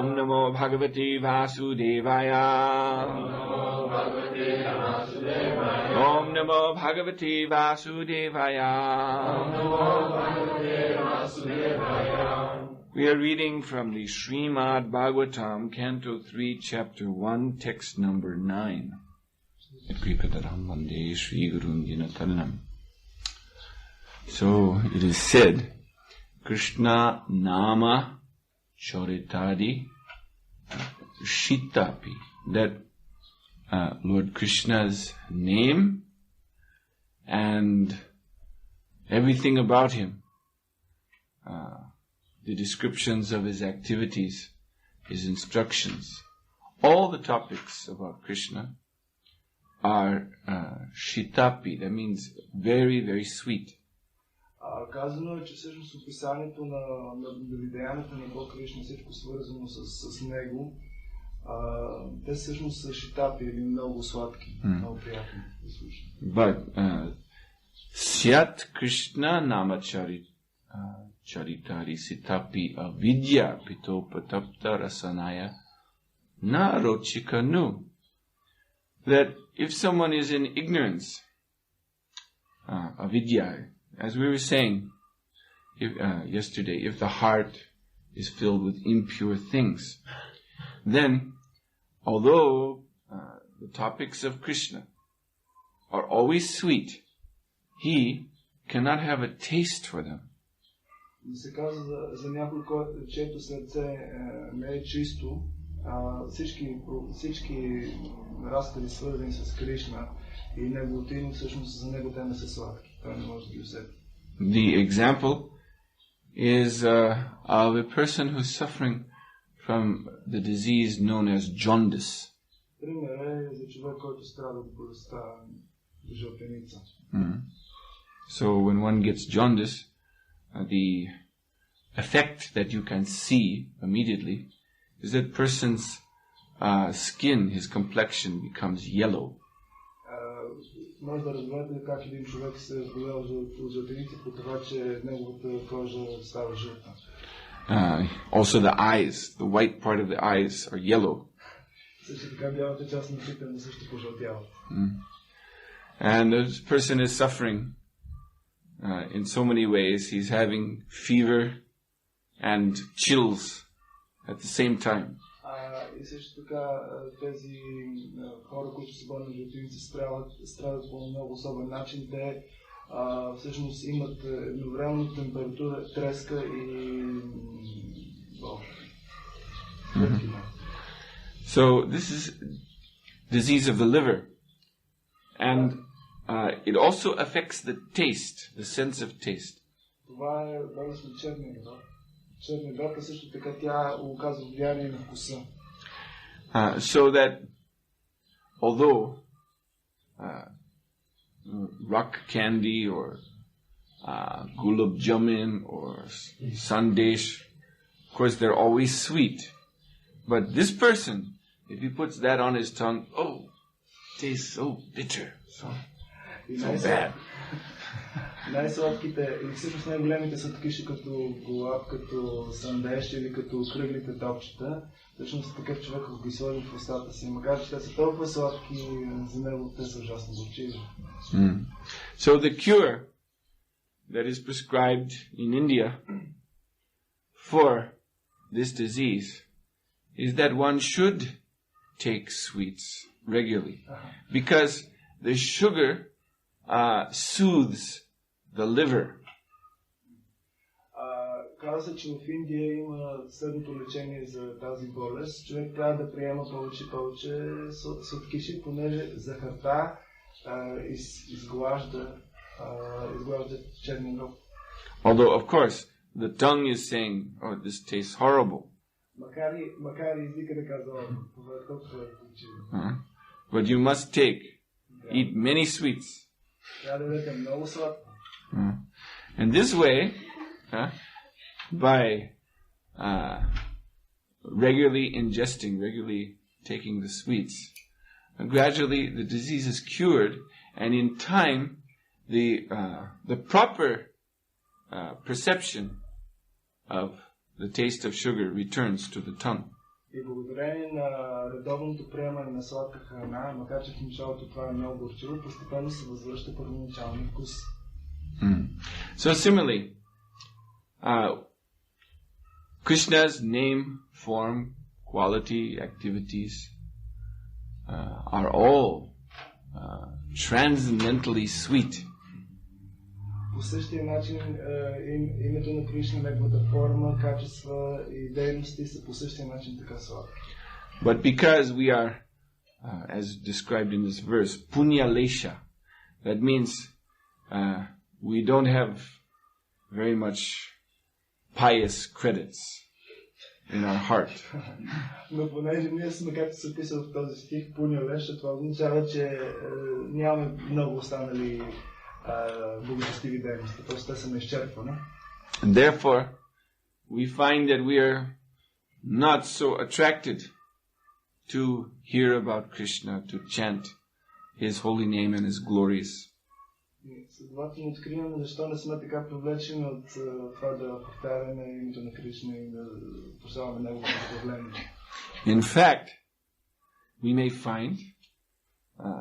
Om Namo Bhagavate Vasudevaya. Om Namo Bhagavate Vasudevaya. We are reading from the Srimad Bhagavatam, Canto 3, Chapter 1, Text number 9. So it is said, Krishna Nama Charitadi Shitapi, that Lord Krishna's name and everything about him, the descriptions of his activities, his instructions, all the topics about Krishna are shitapi, that means very, very sweet. Казано е, че всъщност описанието на видеянето на Бог Кришна, всичко свързано с него, те всъщност са шитапи или много сладки, много приятни да слушат. But Syat Krishna Nama Charitari Sitapi Avidya Pito Patapta Rasanaya Na Rochikanu. That if someone is in ignorance, avidya, as we were saying yesterday, if the heart is filled with impure things, then although the topics of Krishna are always sweet, he cannot have a taste for them. Се казва за някой, чието сърце не е чисто, всички разкази свързани с Кришна и неговото име, всъщност за него те не са сладки. Той не може да ги усети. The example is of a person who is suffering from the disease known as jaundice. Пример е за човек, който страда от болестта жълтеница. So when one gets jaundice, the effect that you can see immediately is that person's skin, his complexion becomes yellow. Може да разберете как един човек се е разболял от жълтеница по това, че неговата кожа става жълта. Also the eyes, the white part of the eyes are yellow. Също така бялата част на очите му също пожълтяват. And this person is suffering in so many ways. He's having fever and chills at the same time. И също така тези хора, които са болни жълтеница, страдат по много особен начин. Те всъщност имат едновременно температура, треска и So this is disease of the liver, and it also affects the taste, the sense of taste. Това е болест на черния гроб. Черния гроб също така тя оказва влияние на вкуса. So that although rock candy or gulab jamun or sandesh, of course they're always sweet, but this person, if he puts that on his tongue, tastes so bitter, so bad. Най-сладките или всъщност най-големите сладкиши като голаб, като сандеш или като кръглите топчета, всъщност такъв човек ги сложи в устата си. Макар че те са толкова сладки, за него те са ужасно горчиви. So the cure that is prescribed in India for this disease is that one should take sweets regularly, because the sugar soothes the liver. Каза се, че в Индия има следното лечение за тази болест. Човек трябва да приема повече сладкиши, понеже захарта изглажда черния гроб. Although, of course, the tongue is saying, "Oh, this tastes horrible." Макар и езика да казва, това е толкова горчиво. But you must eat many sweets. Трябва да ядете много сладко. And this way, by regularly taking the sweets, gradually the disease is cured, and in time the proper perception of the taste of sugar returns to the tongue. И благодарение на редовното приемане на сладка храна, макар че в началото това е много горчиво, постепенно се възвръща първоначалния вкус. So similarly, Krishna's name, form, quality, activities are all transcendently sweet. По същия начин името на Кришна, неговата форма, качества и дейности са по същия начин така сладки. But because we are, as described in this verse, punyalesha, that means we don't have very much pious credits in our heart. Но понеже ние сме, както се писа в този стих, punyalesha, това означава, че нямаме много останали благочестиви дейности, т.е. те са неизчерпвани. Therefore, we find that we are not so attracted to hear about Krishna, to chant His holy name and His glories. Следователно откриваме защо не сме така привлечени от това да повтаряме името на Кришна и да прославяме неговото прославление. In fact, we may find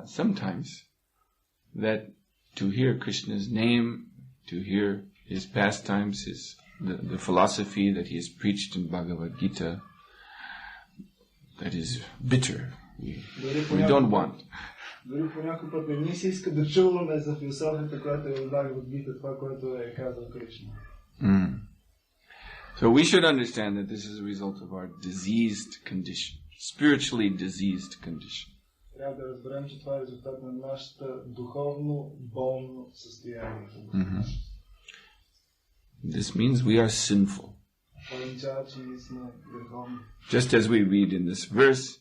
sometimes that to hear Krishna's name, to hear his pastimes, the philosophy that he has preached in Bhagavad Gita, that is bitter. We don't want. Дори по някой път не ни се иска да чуваме за философията, която е в Бхагavad Gita, това, което е казал Кришна. So we should understand that this is a result of our diseased condition, spiritually diseased condition. Трябва да разберем, че това е резултат на нашата духовно болно състояние. This means we are sinful. Това означава, че ние сме греховни. Just as we read in this verse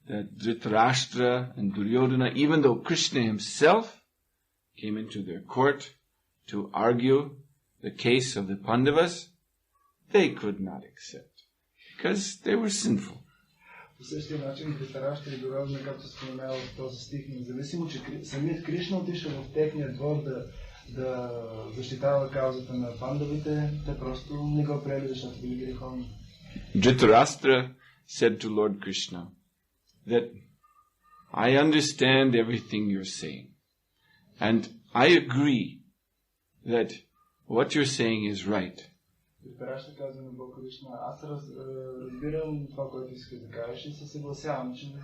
that Dhritarashtra and Duryodhana, even though Krishna himself came into their court to argue the case of the Pandavas, they could not accept because they were sinful. По същия начин Dhritarashtra и Duryodhana, както споменава в този стих, независимо, че самият Кришна отишъл в техния двор да защитава каузата на пандавите, те просто не го приели, защото били греховни. Dhritarashtra said to Lord Krishna that I understand everything you're saying and I agree that what you're saying is right. Dhritarashtra каза на Бог Кришна, аз разбирам това, което искаш да кажеш и се съгласявам, че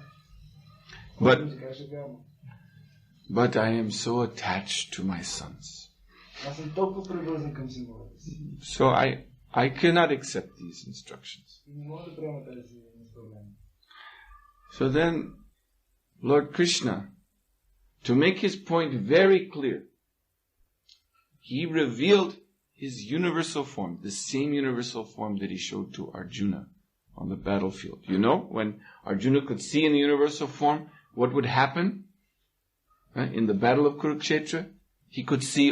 което ти кажеш е вярно. But I am so attached to my sons. Аз съм толкова привързан към синовете си. So I cannot accept these instructions. Не мога да приема тези наставления. So then, Lord Krishna, to make his point very clear, he revealed his universal form, the same universal form that he showed to Arjuna on the battlefield. You know, when Arjuna could see in the universal form what would happen in the battle of Kurukshetra, he could see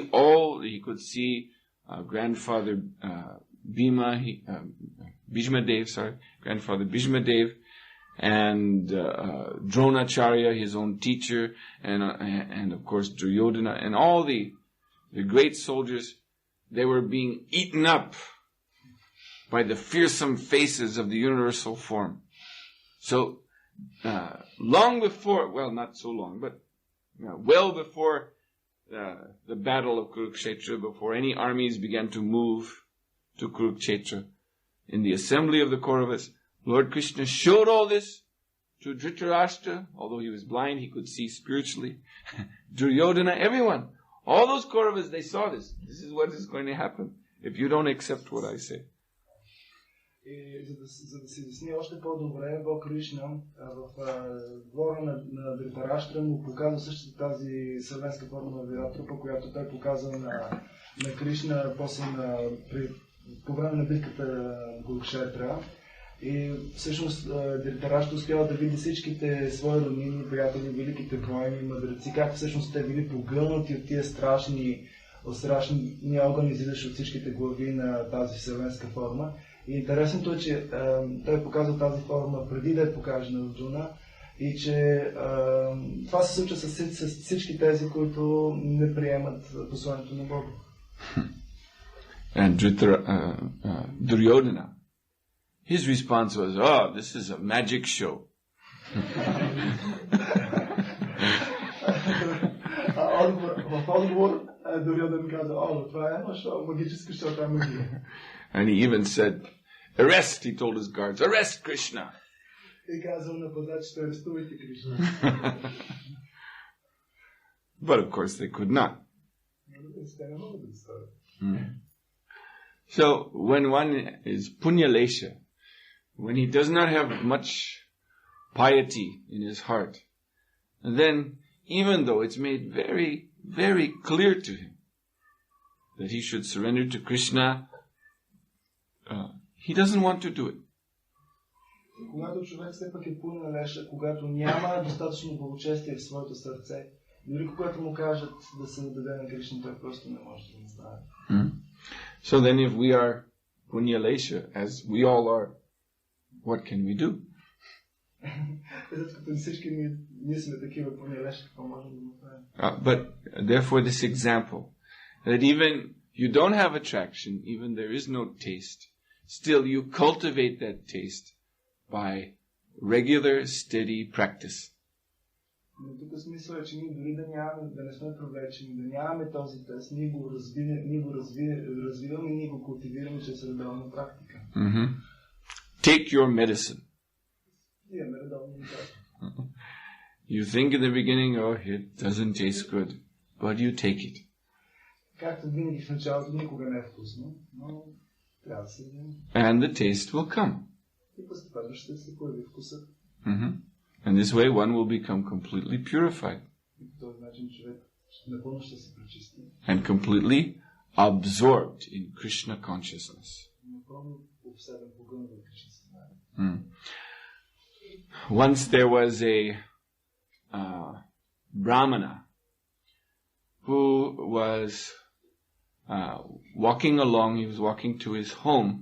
grandfather grandfather Bhishmadev, and Dronacharya, his own teacher, and of course Duryodhana, and all the great soldiers, they were being eaten up by the fearsome faces of the universal form. So, long before, well, not so long, but well before the battle of Kurukshetra, before any armies began to move to Kurukshetra, in the assembly of the Kauravas, Lord Krishna showed all this to Dhritarashtra. Although he was blind, he could see spiritually. Duryodhana, everyone. All those Kauravas, they saw this. This is what is going to happen if you don't accept what I say. И за да се изясни още по-добре, Бог Кришна в двора на Dhritarashtra му показва същата тази съвенска форма на Виратрупа, която той показва на Кришна после по време на битката на Курукшетра. И всъщност Dhritarashtra успява да види всичките свои роднини, приятели, великите воини, мъдреци, как всъщност те били погълнати от тия страшни огън, излизащи от всичките глави на тази вселенска форма. И интересното е, че той показва тази форма преди да я покаже на Арджуна и че това се случва с всички тези, които не приемат посланието на Бога. And Duryodhana, His response was, "Oh, this is a magic show." And he even said, "Arrest," he told his guards, "Arrest Krishna." But of course they could not. So when one is punyalesha, when he does not have much piety in his heart, then even though it's made very, very clear to him that he should surrender to Krishna, he doesn't want to do it. Когато човек все пак е пунялеша, когато няма достатъчно благочестие в своето сърце, дори когато му кажат да се отдаде на Кришна, той просто не може да направи. So then if we are punyalesha, as we all are, what can we do? But therefore this example, that even you don't have attraction, even there is no taste, still you cultivate that taste by regular, steady practice. Но тук смисъл е, че ние дори да не сме привлечени, да нямаме този тест, ние го развиваме, ние го култивираме чрез редовна практика. Take your medicine. You think in the beginning, oh, it doesn't taste good, but you take it. Както винаги в началото никога не е вкусно, но трябва да се вземе. And the taste will come. И постепенно ще се появи вкусът. And this way one will become completely purified. And completely absorbed in Krishna consciousness. Once there was a Brahmana who was walking along, he was walking to his home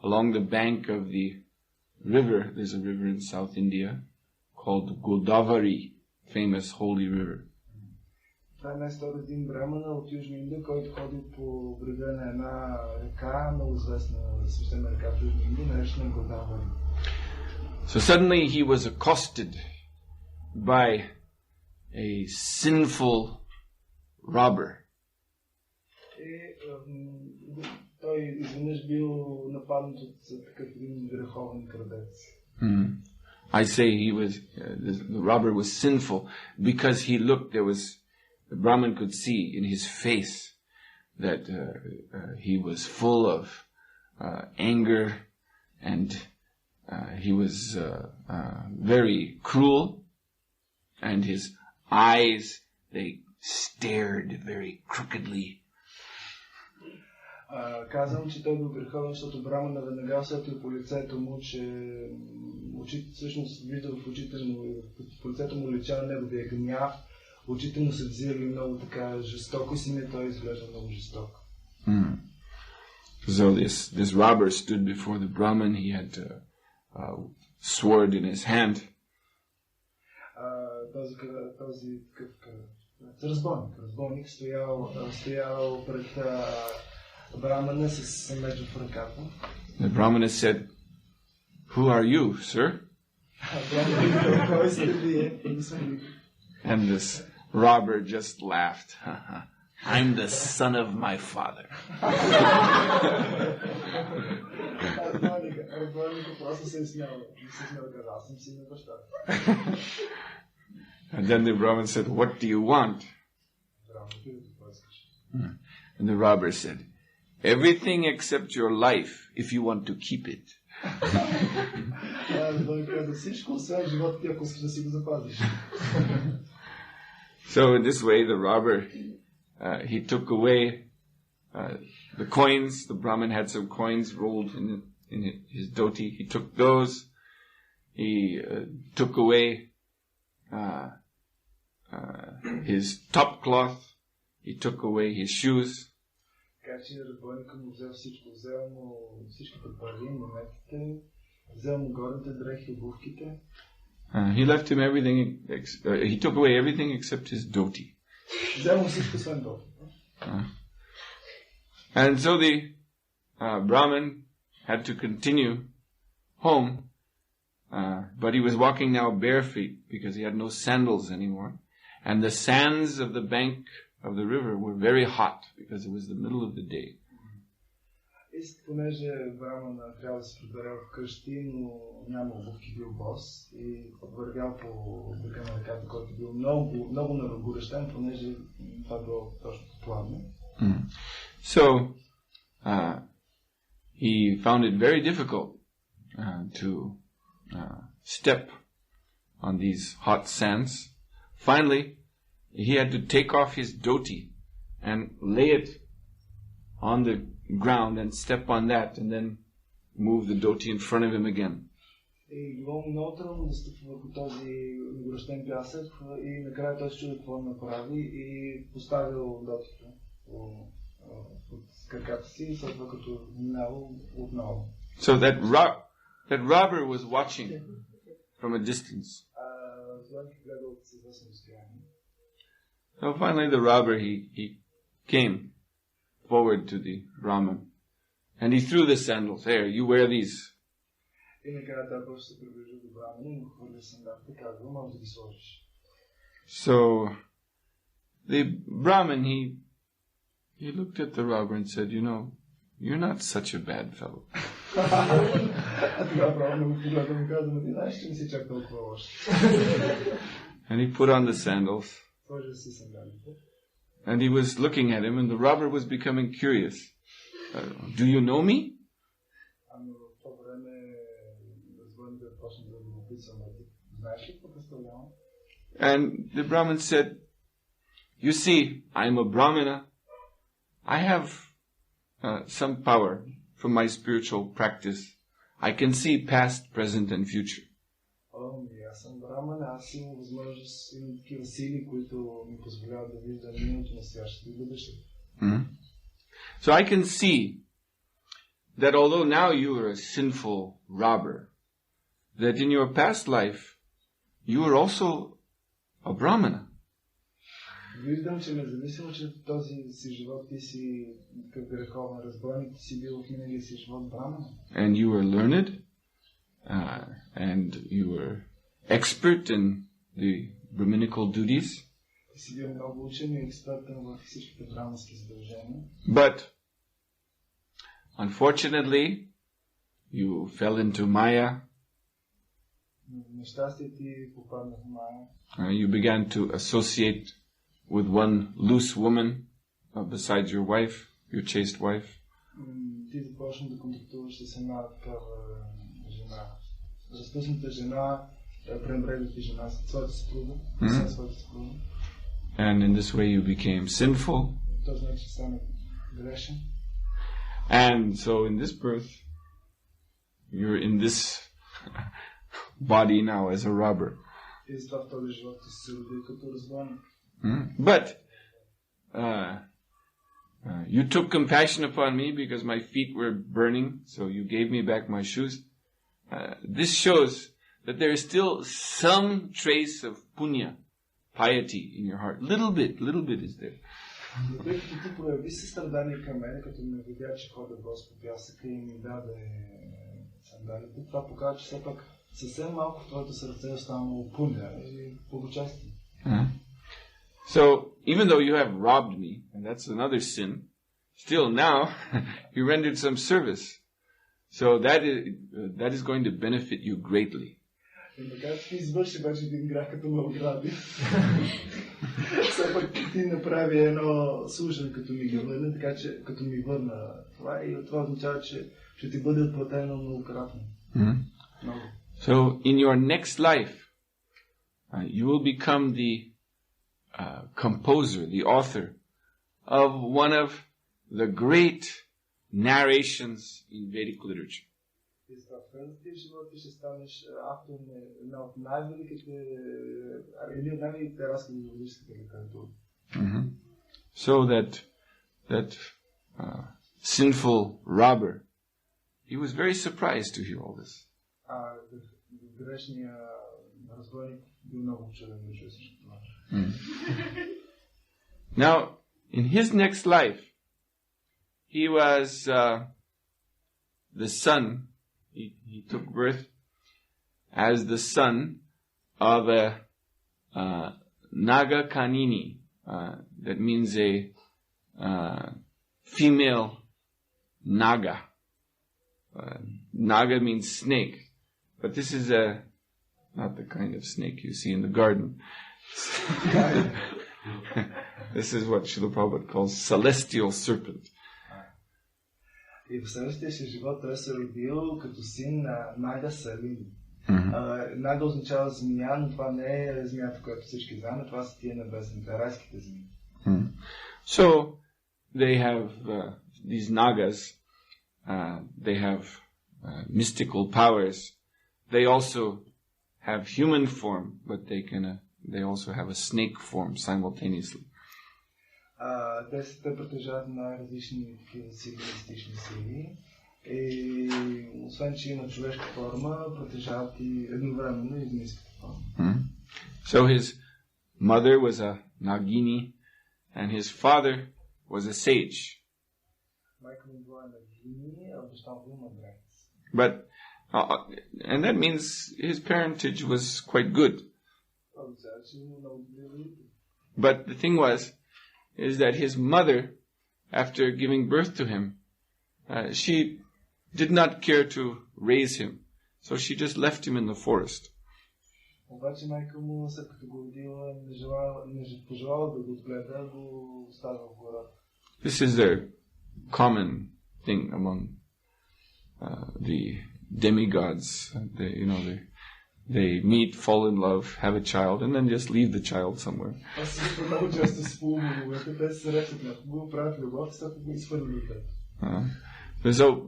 along the bank of the river. There's a river in South India called Godavari, famous holy river. Това е най-стар един брамана от Южна Индия, който ходи по брега на една река, много известна свещена река в Южна Индия, наречена Годавари. So suddenly he was accosted by a sinful robber. Той изведнъж бил нападнат от такъв един греховен крадец. I say the robber was sinful because the Brahmin could see in his face that he was full of anger and he was very cruel, and his eyes, they stared very crookedly. Казвам, че той бил греховен, защото Брамана веднага усетил по лицето му, че всъщност вижда в очите му, по лицето му лича на неговия гняв, очите му се взирали много така жестоко и самият той изглежда много жестоко. So this robber stood before the Brahmin. He had a sword in his hand. Този разбойник стоял пред Brahmana с меч в ръката. The Brahmana said, "Who are you, sir?" And this robber just laughed. "I'm the son of my father." And then the Brahman said, "What do you want?" And the robber said, "Everything except your life, if you want to keep it." So in this way, the robber, he took away the coins. The Brahmin had some coins rolled in his dhoti. He took those. He took away his top cloth. He took away his shoes. He left him everything. He took away everything except his dhoti. And so the Brahmin had to continue home, but he was walking now bare feet because he had no sandals anymore. And the sands of the bank of the river were very hot because it was the middle of the day. Понеже Брамана трябва да се прибере вкъщи, но няма обувки, бил бос и вървял по брега на реката, който бил много нагорещен, понеже това било точно плавно. So, he found it very difficult to step on these hot sands. Finally, he had to take off his dhoti and lay it on the ground and step on that and then move the dhoti in front of him again. И било много трудно да стъпва върху този нагорещен пясък и накрая той се чуди какво направи и поставил дотито под краката си и след това като минало отново. So that robber was watching from a distance. So finally the robber, he came forward to the Brahman and he threw the sandals. Here, you wear these. So the Brahmin, he looked at the robber and said, you know, you're not such a bad fellow. And he put on the sandals. And he was looking at him, and the robber was becoming curious. Do you know me? And the Brahmin said, you see, I'm a Brahmana. I have some power from my spiritual practice. I can see past, present, and future. So I can see that although now you are a sinful robber, that in your past life you were also a Brahmana. Виждам, че независимо, че в този си живот ти си като греховен разбойник, ти си бил в миналия си живот брамана. And you were learned, and you were expert in the Brahminical duties. Ти си бил много учен и експертен в всичките брамански задължения. But, unfortunately, you fell into Maya. Нещастие ти попадна в Мая. You began to associate with one loose woman besides your wife, your chaste wife. Ти започна да контактуваш с една такава жена. Разпусната жена, пренебрегвайки жена с своята съпруга, своята съпруга. And in this way you became sinful. То значи стана грешен. And so in this birth, you're in this body now as a robber. И затова в този живот ти се роди като разбойник. But you took compassion upon me because my feet were burning, so you gave me back my shoes. This shows that there is still some trace of punya, piety in your heart. Little bit is there. Тъй като ти прояви състрадание към мен, като ме видя, че хода гос по пясъка и ми даде сандалите, това показва, че все пак съвсем малко в твоето сърце е останало пуня и благочестие. So, even though you have robbed me, and that's another sin, still now you rendered some service. So that is going to benefit you greatly. Все пак ти направи едно служене, като ми ги върна, така че като ми върна това и това означава, че ще ти бъде отплатено многократно. Много. So, in your next life, you will become the composer, the author of one of the great narrations in Vedic literature. So that sinful robber, he was very surprised to hear all this. Now, in his next life, he was the son, he took birth as the son of a Naga Kanini. That means a female Naga. Naga means snake. But this is not the kind of snake you see in the garden. This is what Srila Prabhupada calls celestial serpent. И в следващия си живот той се родил като син на Нага Салини. Нага означава змия, но това не е змията, която всички знаем, това са тия небесните, райските змии. So, they have, these Nagas, they have mystical powers. They also have human form, but they also have a snake form simultaneously. Те притежават най-различни такива сили, мистични сили. И освен, че има човешка форма, притежават и едновременно и змийската форма. So his mother was a Nagini, and his father was a sage. Майка му била Нагини, а баща му бил мъдрец. But and that means his parentage was quite good. But the thing is that his mother, after giving birth to him, she did not care to raise him, so she just left him in the forest. This is a common thing among the demigods. They meet, fall in love, have a child, and then just leave the child somewhere.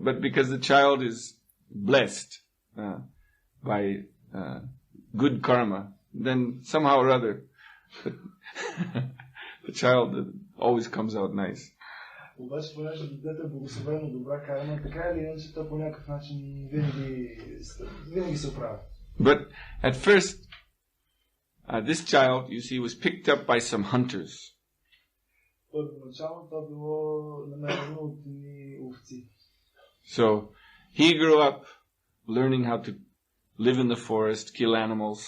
But because the child is blessed by good karma, then somehow or other the child always comes out nice. Обаче, понеже детето е благословено, добра карма, така или иначе, то по някакъв начин винаги се оправя. But at first, this child, you see, was picked up by some hunters. Първоначално то било намерено от овци. So, he grew up learning how to live in the forest, kill animals.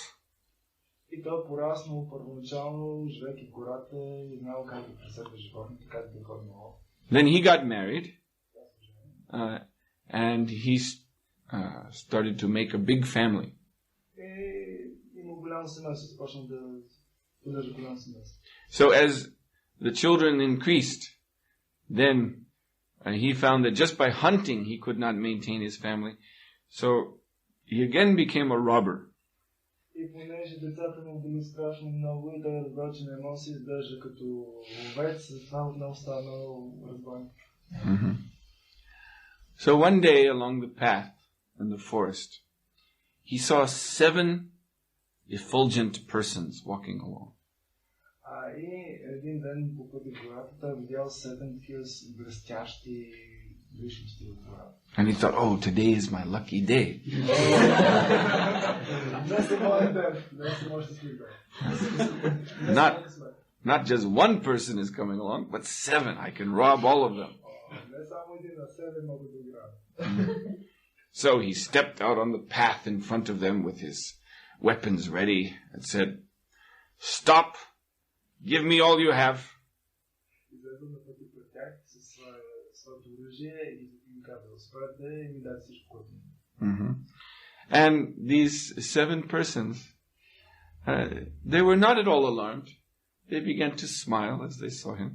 И той пораснал първоначално, живейки в гората и знал как да преследва животните, как да ходи на лов. Then he got married, and he started to make a big family. So as the children increased, then he found that just by hunting he could not maintain his family. So he again became a robber. И понеже децата му били страшно много и той разбрал, че не може да се издържа като ловец, затова отново станал разбойник. So one day along the path in the forest, he saw 7 effulgent persons walking along. И един ден по пътя в гората той видял 7 такива блестящи личности в гората. And he thought, oh, today is my lucky day. Not just one person is coming along, but 7. I can rob all of them. So he stepped out on the path in front of them with his weapons ready and said, "Stop! Give me all you have." And these 7 persons, they were not at all alarmed. They began to smile as they saw him.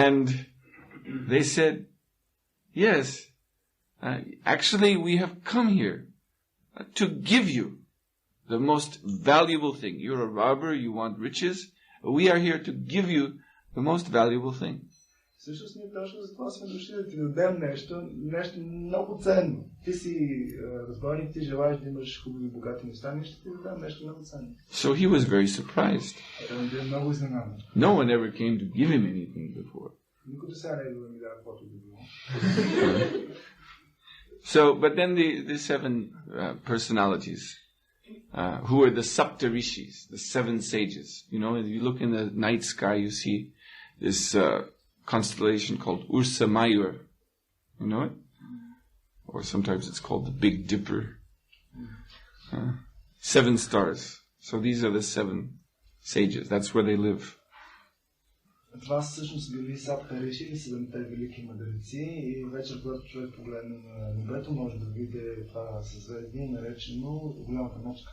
And they said, "Yes, actually we have come here to give you the most valuable thing. You're a robber, you want riches. We are here to give you the most valuable thing." Всъщност ние точно за това сме дошли да ти дадем нещо много ценно. Ти си разбойник, ти желаеш да имаш хубави, богати неща, ние ще ти дадем нещо много ценно. So he was very surprised. Той бе много изненадан. No one ever came to give him anything before. Никой до сега не е да ми даде каквото да било. So, but then the 7 personalities, who are the Sapta Rishis, the 7 sages. You know, if you look in the night sky, you see this constellation called Ursa Major. You know it? Or sometimes it's called the Big Dipper. 7 stars. So these are the 7 sages. That's where they live. Това всъщност били саптериши или 7-те велики мъдреци и вечер, когато човек погледне на небето, може да види това съзвездие, наречено голямата мечка.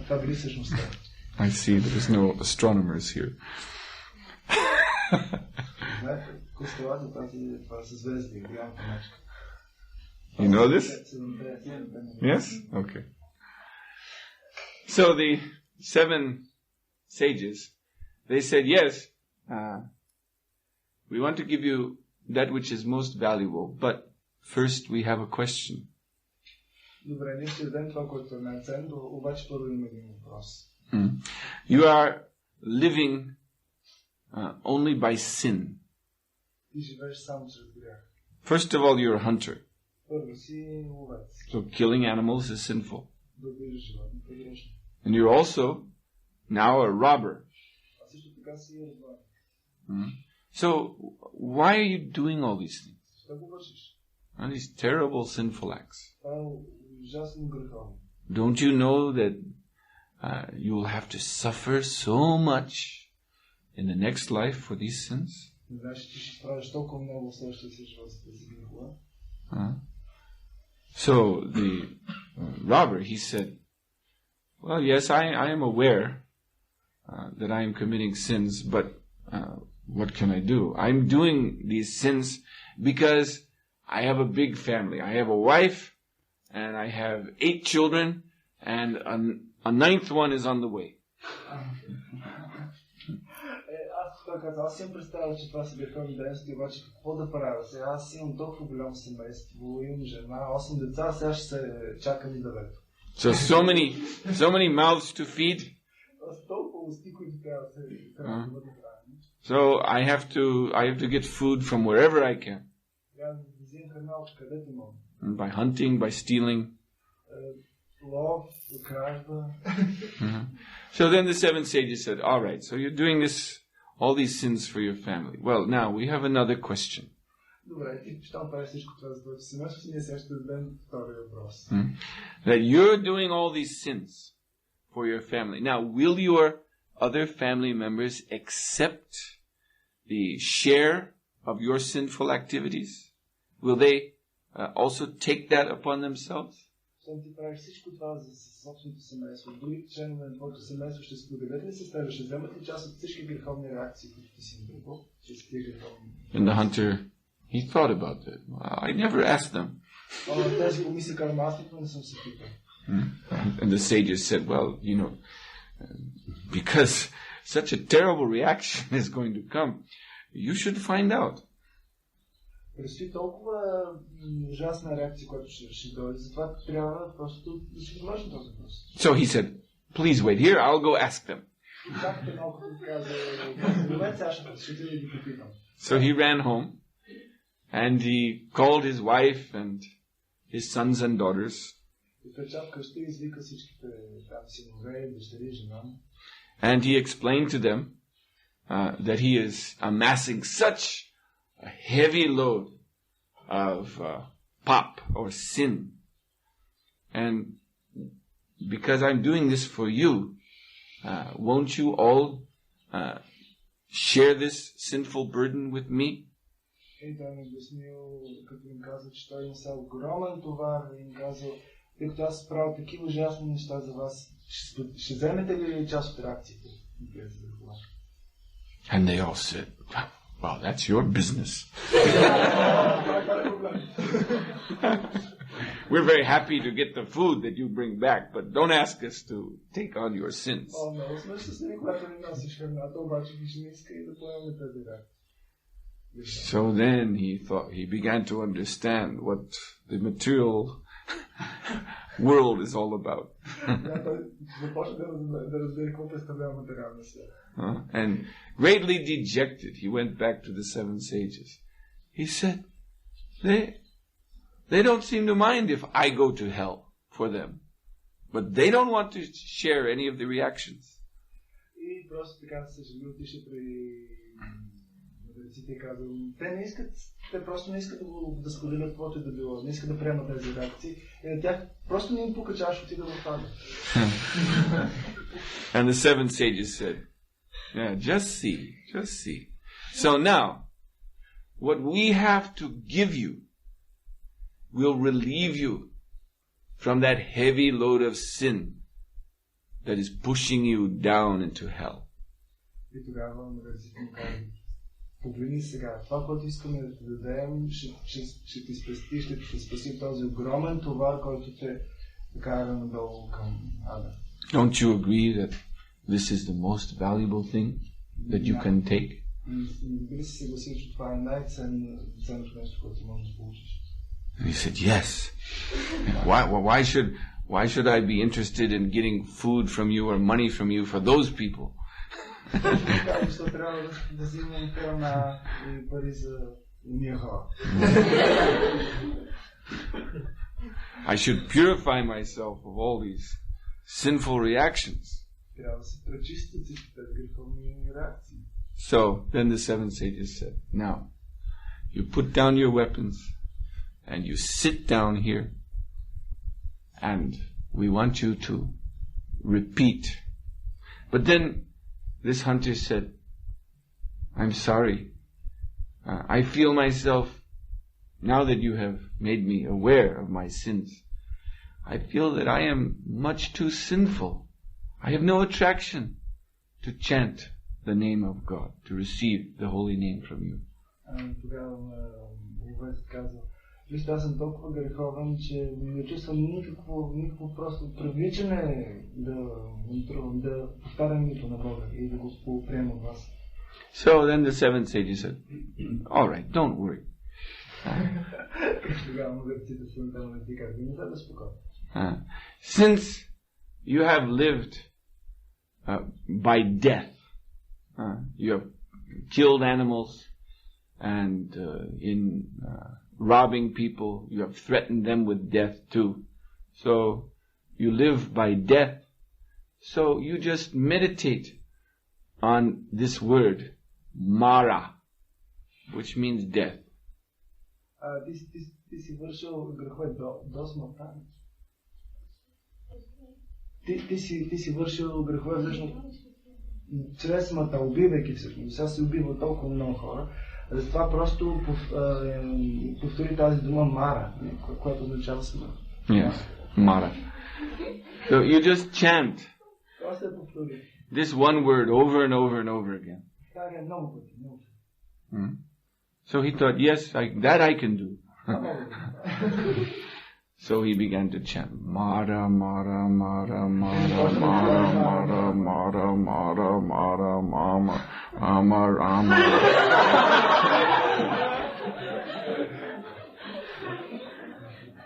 Това били всъщност те. I see there's no astronomers here. Знаете, констелация, това съзвездие, голямата мечка. You know this? Yes? Okay. So the 7 sages, they said, yes, we want to give you that which is most valuable, but first we have a question. Добре, ние ще дадем това, което е най-ценно, обаче първо има един въпрос. You are living only by sin. Ти живееш само чрез грях. First of all, you're a hunter. Първо си ловец. So killing animals is sinful. Да убиваш животните е грешно. And you're also now a robber. А също така си разбар. So why are you doing all these things? Що го вършиш? All these terrible sinful acts. Това е ужасно греховно. Don't you know that you will have to suffer so much in the next life for these sins? Не знаеш, че ти ще страдаш толкова много в следващия си живот за тези грехове? So the robber, he said, well, yes, I am aware that I am committing sins, but what can I do? I'm doing these sins because I have a big family. I have a wife, and I have 8 children, and a 9th one is on the way. Аз си им представя, че това са греховни дейности, обаче какво да правя? Сега аз имам толкова голямо семейство, имам жена, 8 деца, сега ще се чакам и 9-то. So many mouths to feed. Толкова усти, които трябва да бъдат правени. So I have to get food from wherever I can. Трябва да взимам храна от където мога. By hunting, by stealing. Лов, кражба. So then the 7 sages said, all right, so you're doing all these sins for your family. Well, now we have another question. Добре, ти щом правиш всичко това за твоето семейство, ние сега ще дадем втори въпрос. That you're doing all these sins for your family. Now, will your other family members accept the share of your sinful activities? Will they also take that upon themselves? Щом ти правиш всичко това за собственото семейство, дори членове на твоето семейство ще споделят ли се с теб, ще вземат ли част от всички греховни реакции, които ти си имал? And the hunter, he thought about that. I never asked them. Тези помисли казвам, аз никога не съм се питал. And the sages said, well, you know, because such a terrible reaction is going to come, you should find out. Предстои толкова ужасна реакция, която ще дойде, затова трябва просто да си отговориш на този въпрос. So he said, please wait here, I'll go ask them. Чакайте малко да каза, аз ще да ги попитам. So he ran home, and he called his wife and his sons and daughters. And he explained to them that he is amassing such a heavy load of pop or sin. And because I'm doing this for you, won't you all share this sinful burden with me? И той ми обяснил, като им каза, че той им са огромен товар, и им казал, тъй като аз правя такива ужасни неща за вас, ще вземете ли част от реакциите? And they all said, well, that's your business. We're very happy to get the food that you bring back, but don't ask us to take on your sins. So then he began to understand what the material world is all about. And greatly dejected, he went back to the 7 sages. He said, they don't seem to mind if I go to hell for them, but they don't want to share any of the reactions. И просто така се съжали, отише при мъдреците и казал, те просто не искат да споделят каквото и да било, не искат да приемат тези реакции и на тях просто не им пука чаш отида в ада. And the seven sages said, yeah, just see. So now, what we have to give you will relieve you from that heavy load of sin that is pushing you down into hell. И тогава мъдреците му казват, погледни сега, това, което искаме да ти дадем, ще ти спасти, ще ти спаси този огромен товар, който те кара надолу към ада. Don't you agree that this is the most valuable thing that you can take? Дали си съгласил, че това е най-ценното нещо, което можеш да получиш? And he said, yes. Why should I be interested in getting food from you or money from you for those people? I should purify myself of all these sinful reactions. So then the seven sages said, now you put down your weapons and you sit down here and we want you to repeat. But then this hunter said, I'm sorry. I feel myself, now that you have made me aware of my sins, I feel that I am much too sinful. I have no attraction to chant the name of God, to receive the holy name from you. Вижте, аз съм толкова греховен, че не чувствам никакво просто привличане да повтарям името на Бога и да го приемам от вас. So then the seven sages said, all right, don't worry. Since you have lived by death, you have killed animals and in robbing people, you have threatened them with death too. So you live by death. So you just meditate on this word, Mara, which means death. Ти си вършил грехове до смъртта. Ти си вършил грехове всъщност чрез смъртта, убивайки всъщност. Сега се убива толкова много хора. Затова просто повтори тази дума Мара, която означава смърт. Yes, Mara. So you just chant this one word over and over and over again. So he thought, yes, that I can do. So he began to chant Mara, Mara, Mara, Mara, Mara, Mara, Mara, Mara, Mara, Mama, Rama, Rama.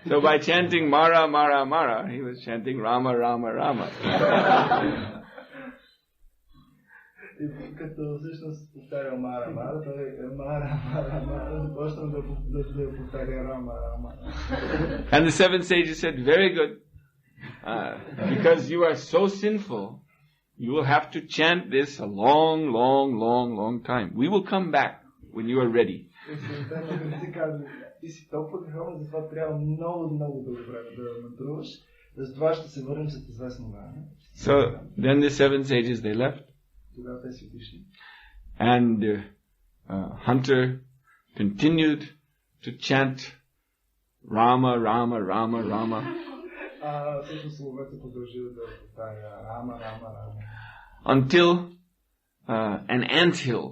So by chanting Mara, Mara, Mara, he was chanting Rama, Rama, Rama. Като всъщност повтаря Мара, Мара, той Мара, Мара, Мара, започна да повтаря Рама, Рама. And the seven sages said, very good, because you are so sinful, you will have to chant this a long, long, long, long time. We will come back when you are ready. Ти си толкова греховен, затова трябва много, много дълго време да натруваш, затова ще се върнем след известно време. So then the seven sages, they left. And Hunter continued to chant Rama, Rama, Rama, Rama. Until an anthill,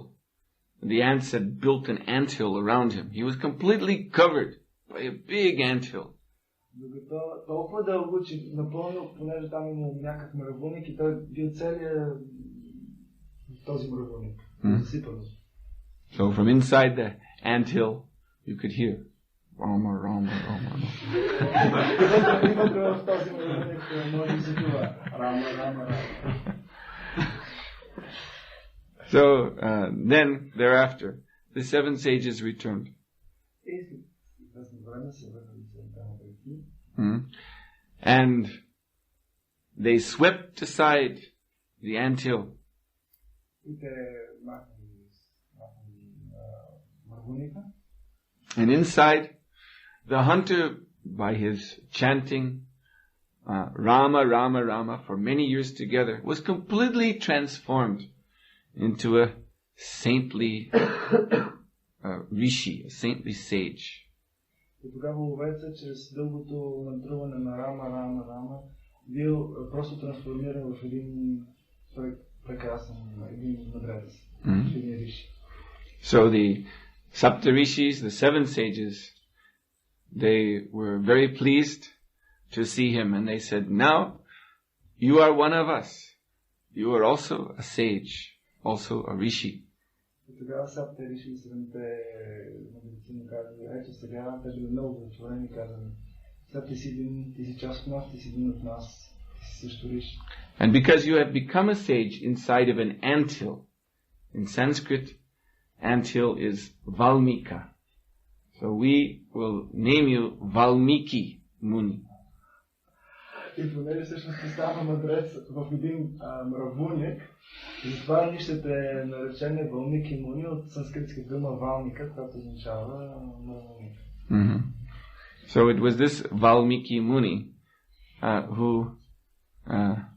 the ants had built an anthill around him. He was completely covered by a big anthill. Толкова дълго, че напълно, понеже там има някакъв мравуник и той бил целият този мравуник. So from inside the anthill, you could hear Rama, Rama, Rama. So then, thereafter, the seven sages returned. And they swept aside the anthill And inside, the hunter, by his chanting Rama, Rama, Rama for many years together, was completely transformed into a saintly rishi, a saintly sage. И тогава ловецът чрез дългото мантруване на Рама, Рама, Рама бил просто трансформиран в един прекрасен, един мъдрец, един риши. So the Sapta Rishis, the 7 sages, they were very pleased to see him, and they said, now you are one of us. You are also a sage, also a rishi. И тогава Сапта Риши и 7-те мъдреци му казали, ето сега те били много удовлетворени и казали, сега ти си част от нас, ти си един от нас, ти си също риши. And because you have become a sage inside of an anthill, in Sanskrit, anthill is Valmika. So we will name you Valmiki Muni. И понеже всъщност ти става мъдрец в един мравуник, затова ние ще те наречем Валмики Муни от санскритската дума Валмика, която означава мравуник. So it was this Valmiki Muni who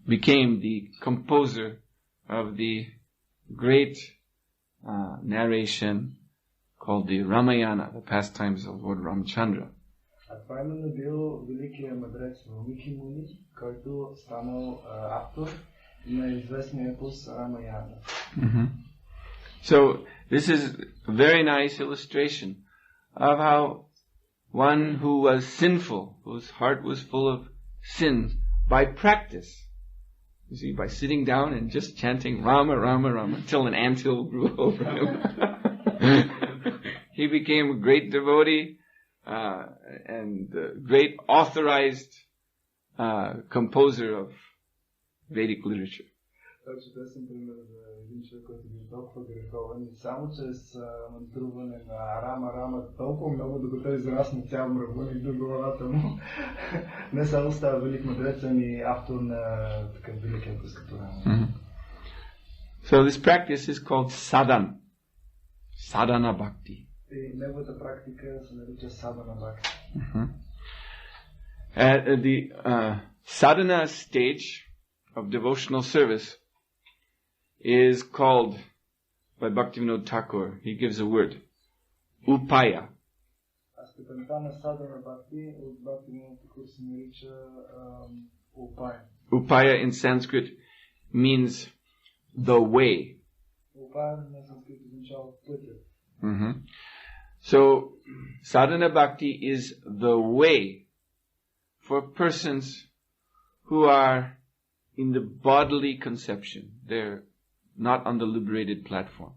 became the composer of the great narration called the Ramayana, the pastimes of Lord Ramchandra. А това именно бил великият мъдрец Валмики Муни, който станал автор на известния епос Рамаяна. So this is a very nice illustration of how one who was sinful, whose heart was full of sins, by practice, you see, by sitting down and just chanting Rama, Rama, Rama, until an anthill grew over him. He became a great devotee, and great authorized composer of Vedic literature. Чудесен пример за един човек, който бил толкова греховен и само чрез мантруване на Рама, Рама толкова много, докато израсне цял мравуник до главата му. Не само става велик мъдрец, ами автор на такъв велик епос като Рама. So this practice is called sadhana. Sadhana bhakti. И неговата практика се нарича садхана бхакти. At the sadhana stage of devotional service is called by Bhaktivinoda Thakur. He gives a word, upaya. А степента на садхана бхакти от Бхактивинода Тхакур се нарича upaya. Upaya in Sanskrit means the way. Upaya на санскрит означава пътя. So, sadhana bhakti is the way for persons who are in the bodily conception. They're not on the liberated platform.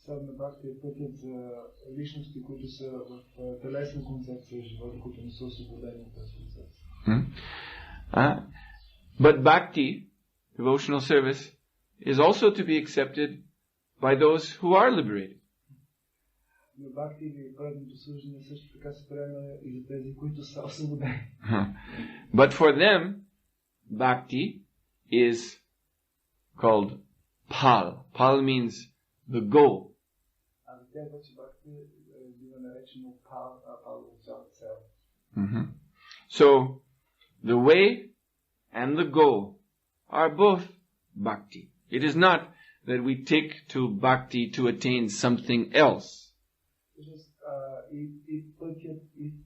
Sadhana bhakti е пътят за личности, които са в телесна концепция живота, които не са освободени от тази концепция. But bhakti, devotional service, is also to be accepted by those who are liberated. Но бхакти или праведното служение също така се приема и за тези, които са освободени. But for them, bhakti is called pal. Pal means the goal. А за тях вече бхакти бива наречено пал, а пал означава цел. So, the way and the goal are both bhakti. It is not that we take to bhakti to attain something else. И пътят,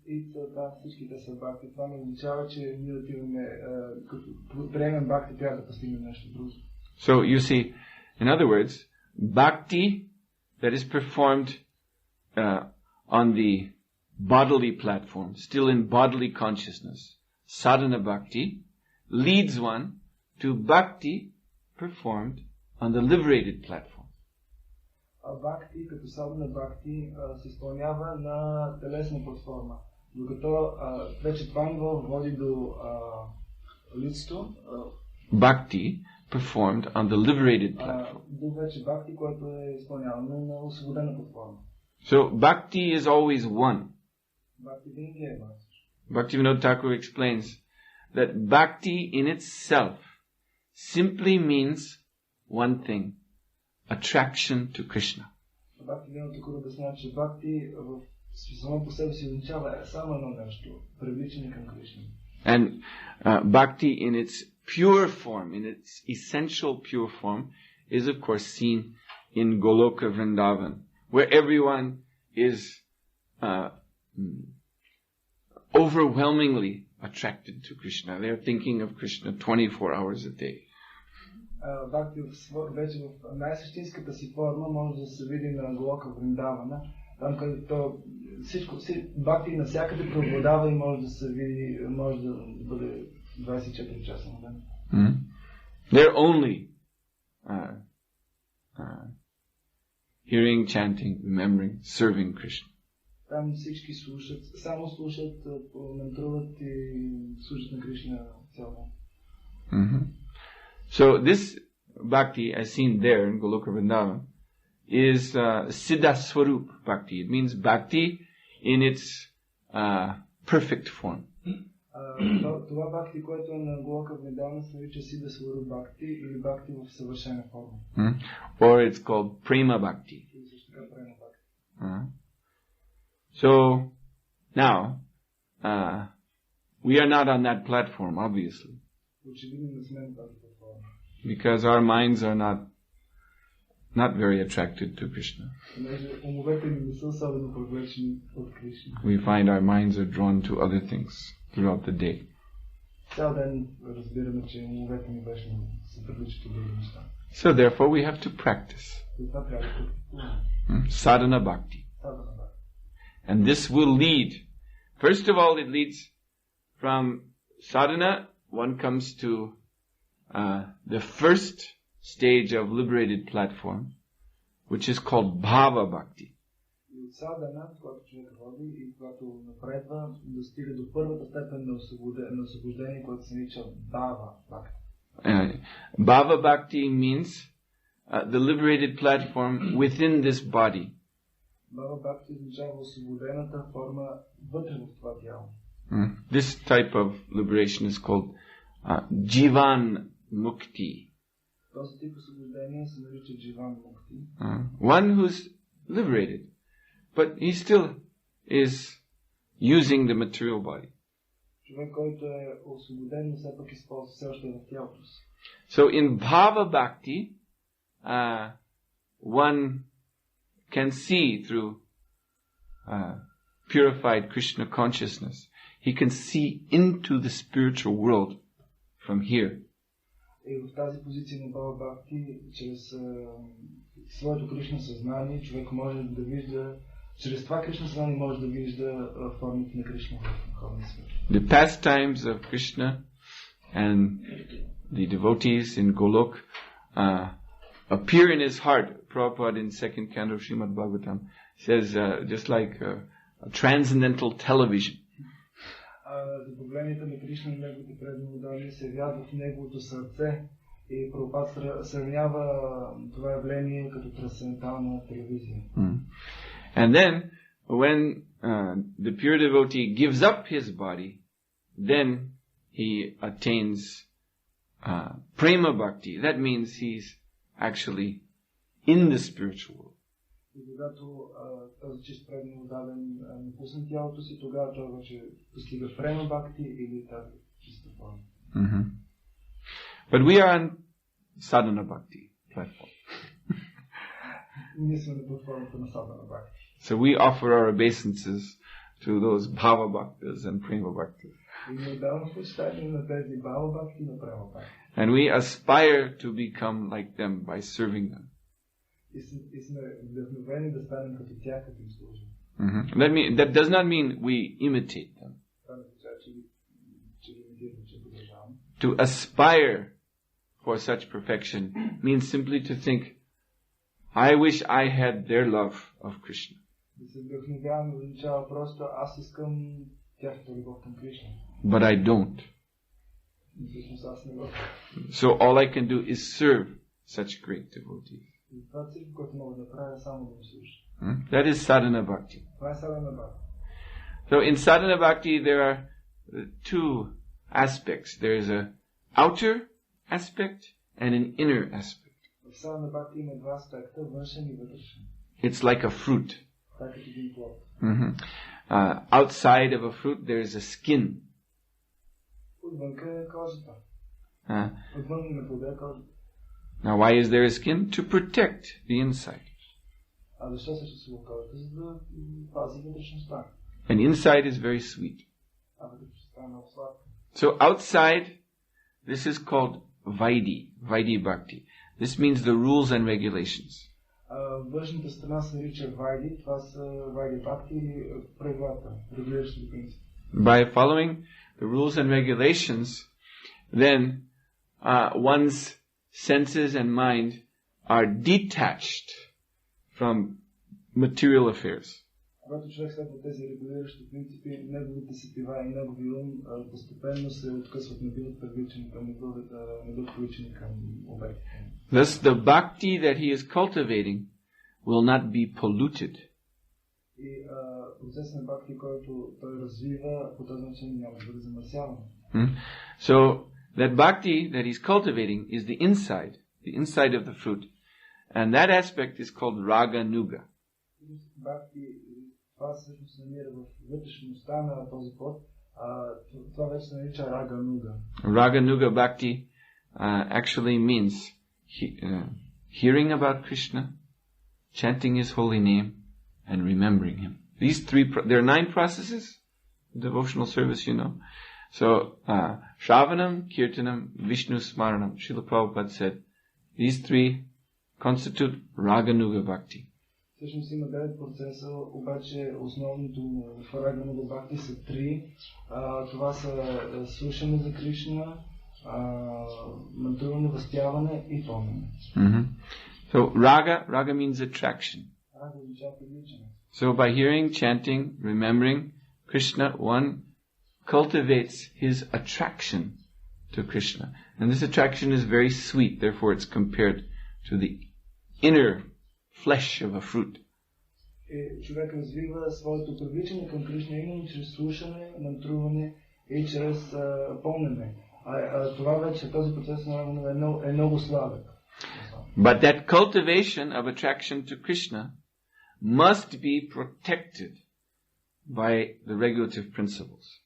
и целта, всичките са бхакти. Това не означава, че ние отиваме, като приемем бхакти, трябва да постигнем нещо друго. So, you see, in other words, bhakti that is performed on the bodily platform, still in bodily consciousness, sadhana bhakti, leads one to bhakti performed on the liberated platform. Бхакти, като садхана бхакти, се изпълнява на телесна платформа, докато вече това ниво води до лидство. Bhakti performed on the liberated platform. До вече бхакти, което е изпълнявано на освободена платформа. So bhakti is always one. Бхакти винаги е едно. Bhaktivinoda Thakur explains that bhakti in itself simply means one thing: attraction to Krishna. Бхакти Вино тук обяснява, че бхакти само по себе си означава само едно нещо – привличане към Кришна. And bhakti in its pure form, in its essential pure form, is of course seen in Goloka Vrindavan, where everyone is overwhelmingly attracted to Krishna. They are thinking of Krishna 24 hours a day. Бхакти вече в най-същинската си форма може да се види на Голока Вриндавана, там където всичко, бхакти навсякъде преобладава и може да се види, може да бъде 24 часа на ден. They're only hearing, chanting, remembering, serving Krishna. Там всички слушат, само слушат, мантруват и служат на Кришна цяло. So this bhakti, as seen there in Goloka Vrindavan, is Siddha Swarup bhakti. It means bhakti in its perfect form. Това бхакти, което е на Голока Вриндавана, се нарича Сида Сваруб бхакти или бхакти в съвършена форма. Or it's called Prema Bhakti. So now we are not on that platform, obviously, because our minds are not very attracted to Krishna. We find our minds are drawn to other things throughout the day. So therefore we have to practice sadhana bhakti. And this will lead, first of all, it leads from sadhana, one comes to the first stage of liberated platform, which is called bhava bhakti. Bhava bhakti means the liberated platform within this body. This type of liberation is called jivan mukti. One who's liberated, but he still is using the material body. So in bhava bhakti, one can see through purified Krishna consciousness. He can see into the spiritual world from here. И в тази позиция на Бхава Бхакти, чрез своето Кришна съзнание, човек може да вижда, чрез това Кришна съзнание може да вижда формите на Кришна в духовния свет. The pastimes of Krishna and the devotees in Golok appear in his heart. Prabhupada in second canto of Srimad Bhagavatam says just like a transcendental television. Забавленията на Кришна и неговите преданни удали се явяват в неговото сърце и Прабхупад сравнява това явление като трансцендентална телевизия. And then when the pure devotee gives up his body, then he attains prema bhakti. That means he's actually in the spiritual world. И когато този чист предан удален напусне тялото си, тогава той вече постига према бхакти или тази чиста форма. But we are on sadhana bhakti platform. Ние сме на платформата на садхана бхакти. So we offer our obeisances to those bhava bhaktas and prema bhaktas. И ние даваме почитание на тези бхава бхакти и на према бхакти. And we aspire to become like them by serving them. И сме вдъхновени да станем като тях, като им служим. That does not mean we imitate them. To aspire for such perfection means simply to think, I wish I had their love of Krishna. But I don't. So all I can do is serve such great devotees. That is sadhana bhakti. So in sadhana bhakti there are two aspects. There is an outer aspect and an inner aspect. писал на Бхакти има два аспекта, външен и вътрешен. It's like a fruit. Так като един плод. Outside of a fruit there is a skin. Отвънка е кожата. Отвън на плода е кожата. Now why is there a skin? To protect the inside. А защо съществува кожата? За да пази вътрешността. And inside is very sweet. А вътрешността е много сладка. So outside, this is called Vaidhi Bhakti. This means the rules and regulations. Външната страна се нарича Вайди, това са Вайди Бхакти, правилата, регулиращите принципи. By following the rules and regulations, then one's senses and mind are detached from material affairs. Когато човек следва тези регулиращи принципи, неговите сетива и негови ум постепенно се откъсват, не бъдат привличани към обектите. Thus the bhakti that he is cultivating will not be polluted. И процесът на бхакти, който той развива, по този начин няма да бъде замърсяван. So that bhakti that he's cultivating is the inside of the fruit. And that aspect is called raga nuga. Бхакти, това всъщност се намира в вътрешността на този плод. Това вече се нарича рага нуга. Raga nuga bhakti actually means hearing about Krishna, chanting his holy name, and remembering him. These three, there are 9 processes of devotional service, you know. So, Shravanam, Kirtanam, Vishnu Smaranam, Srila Prabhupada said, these 3 constitute Raganuga Bhakti. Всъщност има 9 процеса, обаче основното в Рагануга Бхакти са 3. Това са слушане за Кришна, мантуране, възпяване и помнене. So raga means attraction. So by hearing, chanting, remembering Krishna, one cultivates his attraction to Krishna. And this attraction is very sweet, therefore it's compared to the inner flesh of a fruit. Човек развива своето привличане към Кришна именно чрез слушане, мантруване и чрез помнене. Това вече, този процес е много сладък. But that cultivation of attraction to Krishna must be protected by the regulative principles.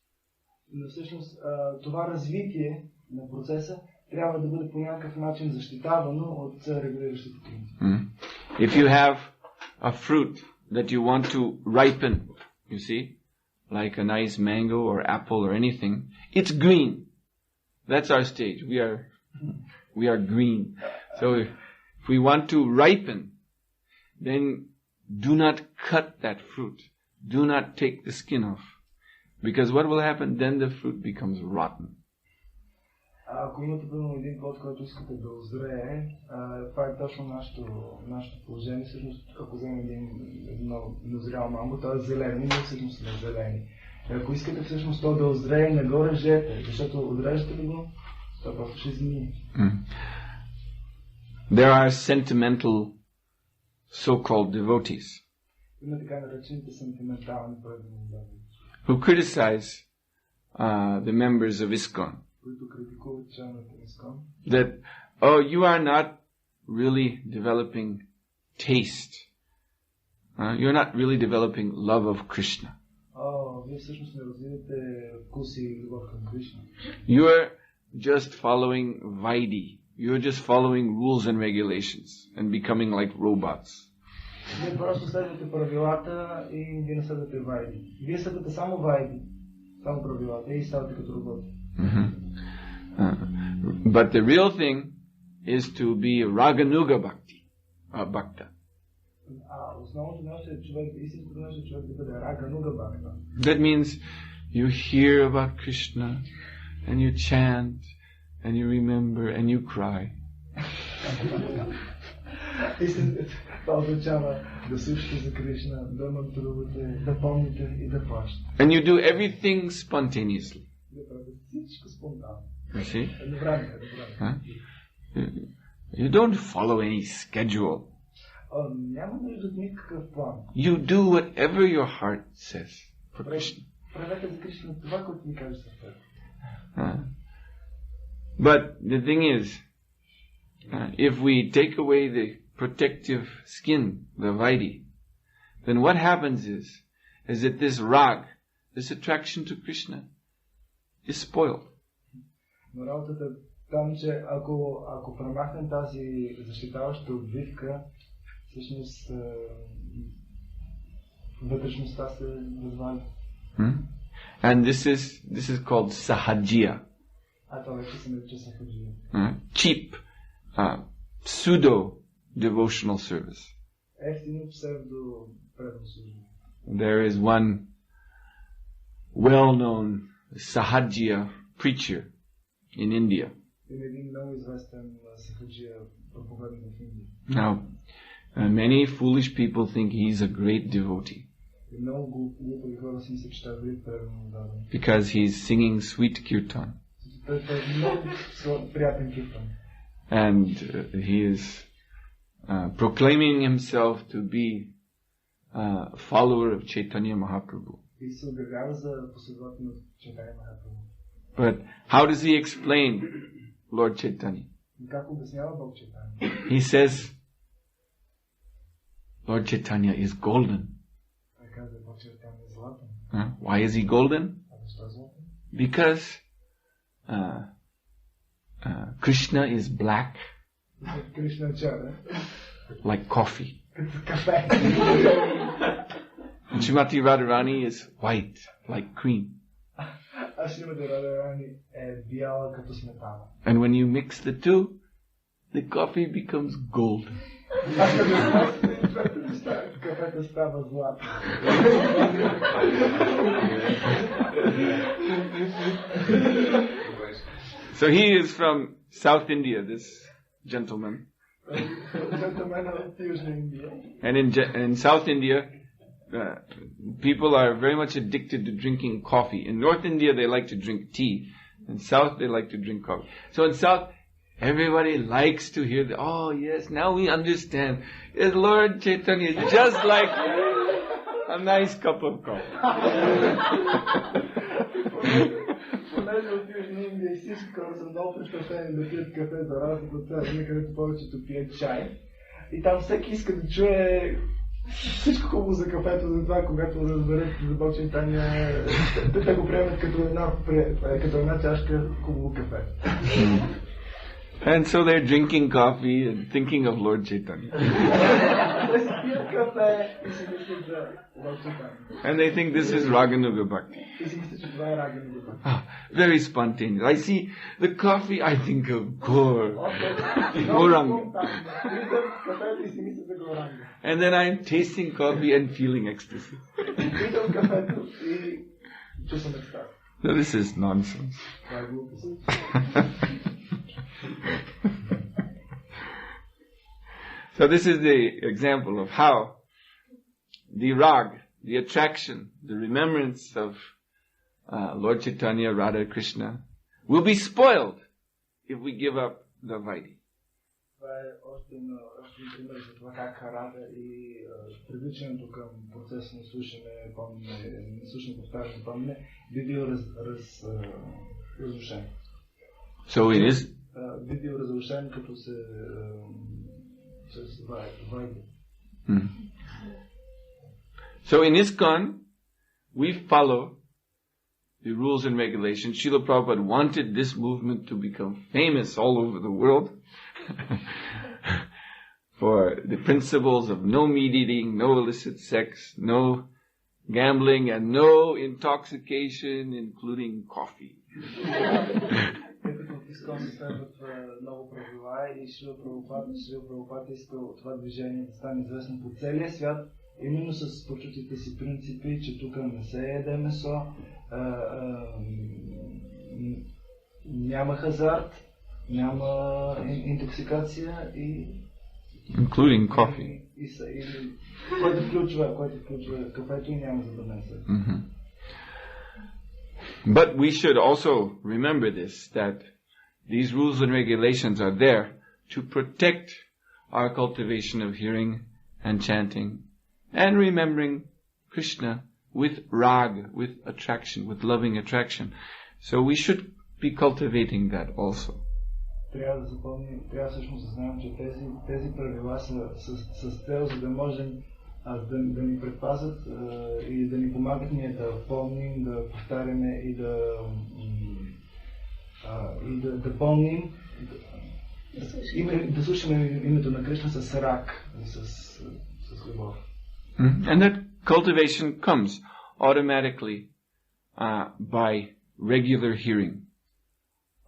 Но всъщност това развитие на процеса трябва да бъде по някакъв начин защитавано от регулиращите принципи. If you have a fruit that you want to ripen, you see, like a nice mango or apple or anything, it's green. That's our stage. We are green. So if we want to ripen, then do not cut that fruit. Do not take the skin off. Because what will happen? Then the fruit becomes rotten. Ако имате примерно един плод, който искате да озрее, това е точно нашето положение. Всъщност, ако вземем едно назрял манго, то е зелено, ние всъщност сме зелени. Ако искате всъщност то да озрее, не го режете, защото отрежете ли го, то просто ще измие. There are sentimental so-called devotees има така наречените сентиментални преданни, who criticize the members of ISKCON. That, you are not really developing taste. You're not really developing love of Krishna. You are just following Vaidhi. You are just following rules and regulations and becoming like robots. Вие просто следвате правилата и вие не следвате Вайди. Вие следвате само Вайди, само правилата и ставате като роботи. But the real thing is to be Raganuga Bhakta. Основното нещо е човек, истинското нещо е човек да бъде Рагануга Бхакта. That means you hear about Krishna and you chant and you remember and you cry. Това означава да слушате за Кришна, да мантрувате, да помните и да плащате. And you do everything spontaneously. Всичко спонтанно. You see? Едновременно. You don't follow any schedule. Няма нужда от никакъв план. You do whatever your heart says for Krishna. Правете за Кришна това, което ви каже сърцето. But the thing is, if we take away the protective skin, the vaidhi, then what happens is that this rag, this attraction to Krishna, is spoiled. Но работата е там, че ако премахнем тази защитаваща обвивка, всъщност вътрешността се разваля. And this is called sahajya. Това вече се нарича сахаджия. Cheap, pseudo devotional service. Ефтино псевдо предно служение. There is one well-known sahajya preacher in India. Има един много известен сахаджия проповедник в Индия. Now, many foolish people think he's a great devotee. Много глупави хора си мислят, че той е велик предан даден. Because he's singing sweet kirtan. Той е много приятен киртан. And he is proclaiming himself to be a follower of Chaitanya Mahaprabhu. И се обявява за последовател на Чайтanya Махапрабху. But how does he explain Lord Chaitanya? Как обяснява Бог Чайтanya? He says, Lord Chaitanya is golden. Той казва, Бог Чайтanya е златен. Why is he golden? Защо е златен? Because Krishna is black, Кришна е черен. like coffee. Като кафе. And Srimati Radharani is white, like cream. А Шримати Радharani е бяла като сметана. And when you mix the two, the coffee becomes golden. Кафето става златно. So he is from South India, this gentleman. And in South India, people are very much addicted to drinking coffee. In North India, they like to drink tea. In South, they like to drink coffee. So in South, everybody likes to hear oh yes, now we understand. Yes, Lord Chaitanya is just like a nice cup of coffee. Понеже от Южна Индия и всички хора са много предпочитани да пият кафе за разлика от Северна, където повечето пият чай. И там всеки иска да чуе всичко хубаво за кафето, затова когато разберат за Бог Чайтanya, те го приемат като една чашка хубаво кафе. And so they're drinking coffee and thinking of Lord Chaitanya. And they think this is Raganuga Bhakti. Very spontaneous. I see the coffee, I think of Gauranga. And then I'm tasting coffee and feeling ecstasy. So this is nonsense. So this is the example of how the rag, the attraction, the remembrance of Lord Chaitanya, Radha Krishna, will be spoiled if we give up the vaidhi. Това е още един пример за това как Рада и привличането към процеса на слушане, повтаряне, помне, би бил разрушен. So it is. Би бил разрушен като се vaidhi. So in ISKCON, we follow the rules and regulations. Srila Prabhupada wanted this movement to become famous all over the world for the principles of no meat eating, no illicit sex, no gambling, and no intoxication, including coffee. ISKCON се следват много правила и Шрила Прабхупада искал това движение да стане известно по целия свят, именно с почутите си принципи, че тук не се яде месо, няма хазарт, няма интоксикация и including coffee. Което включва кафето и няма забранен секс. But we should also remember this, that these rules and regulations are there to protect our cultivation of hearing and chanting and remembering Krishna with rag, with attraction, with loving attraction. So we should be cultivating that also. трябва да всъщност да знаем, че тези правила са с цел, за да можем да ни предпазят и да ни помагат ние да помним, да повтаряме и да помним, да слушаме името на Кришна с рак, с любов. And that cultivation comes automatically by regular hearing.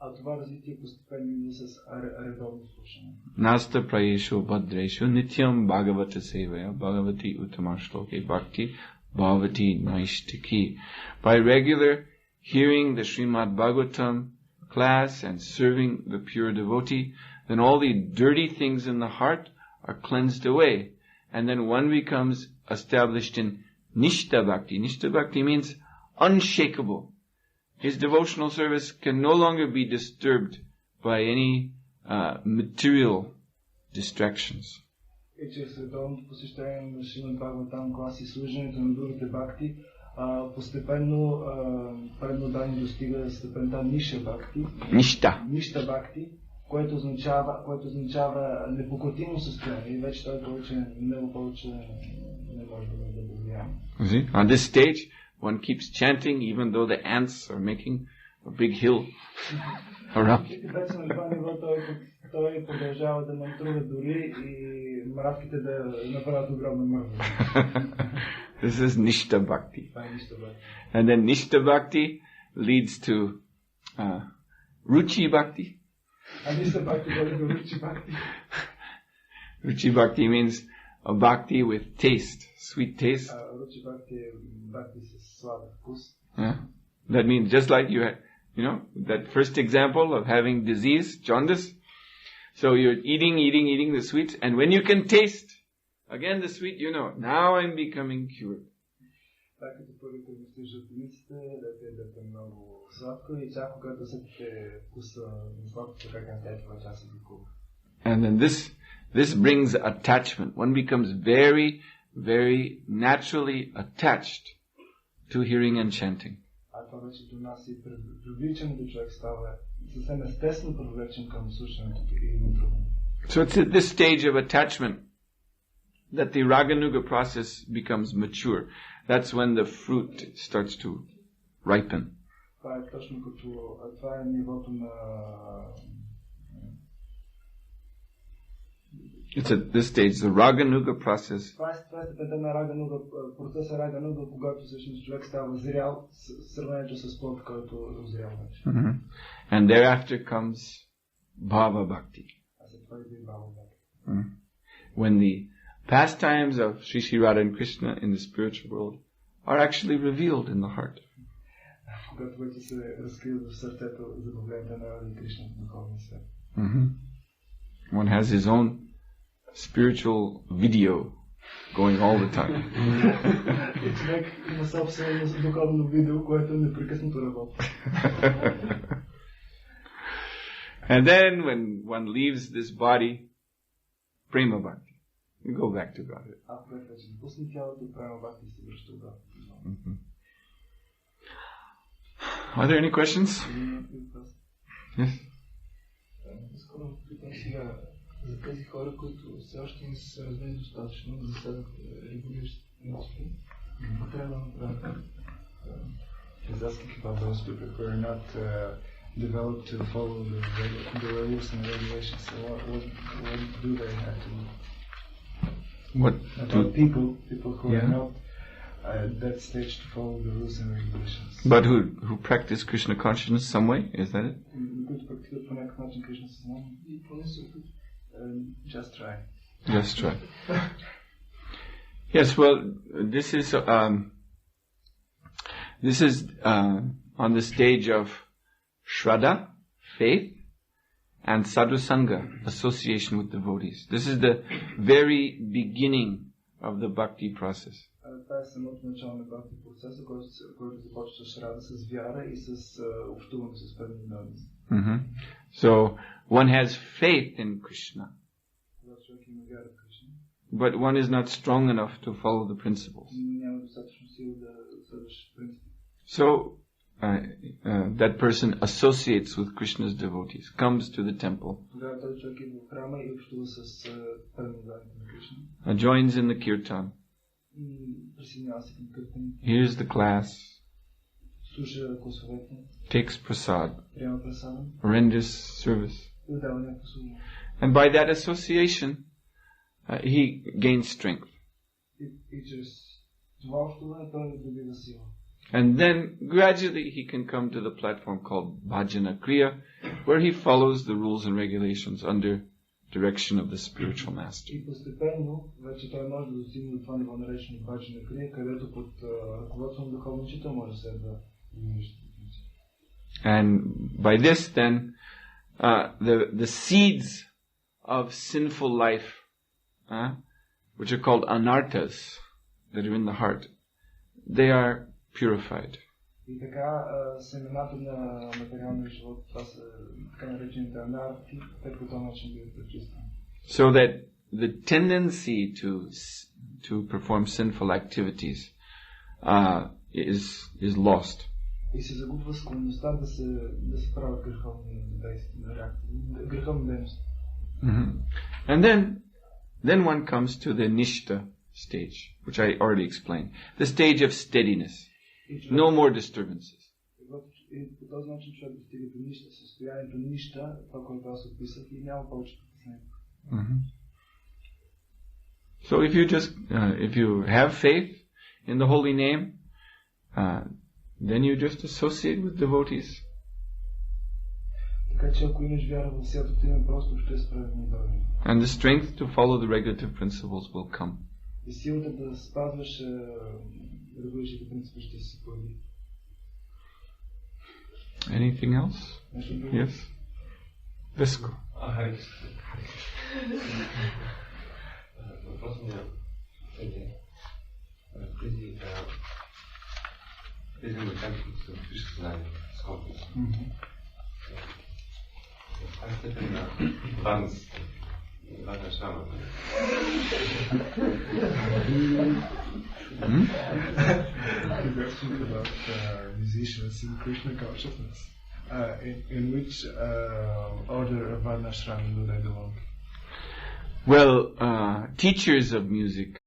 А това развитие постепенно идва с редовно слушане. Nasta prayesho bhadresho nityam bhagavata sevaya bhagavati utamashloke bhakti bhavati naishtiki. By regular hearing the Srimad Bhagavatam class and serving the pure devotee, then all the dirty things in the heart are cleansed away. And then one becomes established in Nishta Bhakti. Nishta Bhakti means unshakable. His devotional service can no longer be disturbed by any material distractions. И чрез редовното посещение на Шримад Бхагаватам клас и служенето на другите бхакти, постепенно предно достига степента Ниша Бхакти. Ништа Бхакти, което означава непоклатимо състояние и вече той повече не може да повлияе. On this stage, one keeps chanting even though the ants are making a big hill around. Вече на това ниво той продължава да мантрува дори и мравките да направят огромна мърва. This is Nishta Bhakti. And then Nishta Bhakti leads to Ruchi Bhakti. Ruchi Bhakti means a bhakti with taste, sweet taste. Yeah. That means just like you had, that first example of having disease, jaundice. So you're eating the sweets, and when you can taste again the sweet, now I'm becoming cured. And then this brings attachment. One becomes very, very naturally attached to hearing and chanting. So it's at this stage of attachment that the Raganuga process becomes mature. That's when the fruit starts to ripen. It's at this stage, the Raganuga process. And thereafter comes Bhava Bhakti. When the pastimes of Sri Sri Radha and Krishna in the spiritual world are actually revealed in the heart. One has his own spiritual video going all the time. And then when one leaves this body, Prema Bhakti. You go back to God. Are there any questions? Yes. За тези хора, които все още не са развили достатъчно, да следват регулиращи, какво трябва да направят? He's asking about those people who are not developed to follow the rules and regulations. So what do they have to do? People who are not at that stage to follow the rules and regulations. But who practice Krishna consciousness some way? Is that it? Които практикуват по някакъв начин Кришна съзнание и поне се опитват. Just try. Just try. Yes, well, this is on the stage of Shraddha, faith, and Sadhusanga, association with devotees. This is the very beginning of the bhakti process. Това е самото начало на бхакти процеса, който започва с Шрада, с вяра и с общуване с преданни дадености. So one has faith in Krishna, but one is not strong enough to follow the principles. So that person associates with Krishna's devotees, comes to the temple, joins in the kirtan, hears the class, takes prasad, renders service, and by that association he gains strength. And then gradually he can come to the platform called Bhajana Kriya, where he follows the rules and regulations under direction of the spiritual master. And by this then, the seeds of sinful life, which are called anarthas, that are in the heart, they are purified. So that the tendency to perform sinful activities is lost. And then one comes to the nishta stage, which I already explained. The stage of steadiness. No more disturbances. So if you have faith in the holy name, then you just associate with devotees. And the strength to follow the regulative principles will come. Anything else? Yes? Vesko. About musicians in Krishna consciousness. In which order of Varnashram do they belong? Well, teachers of music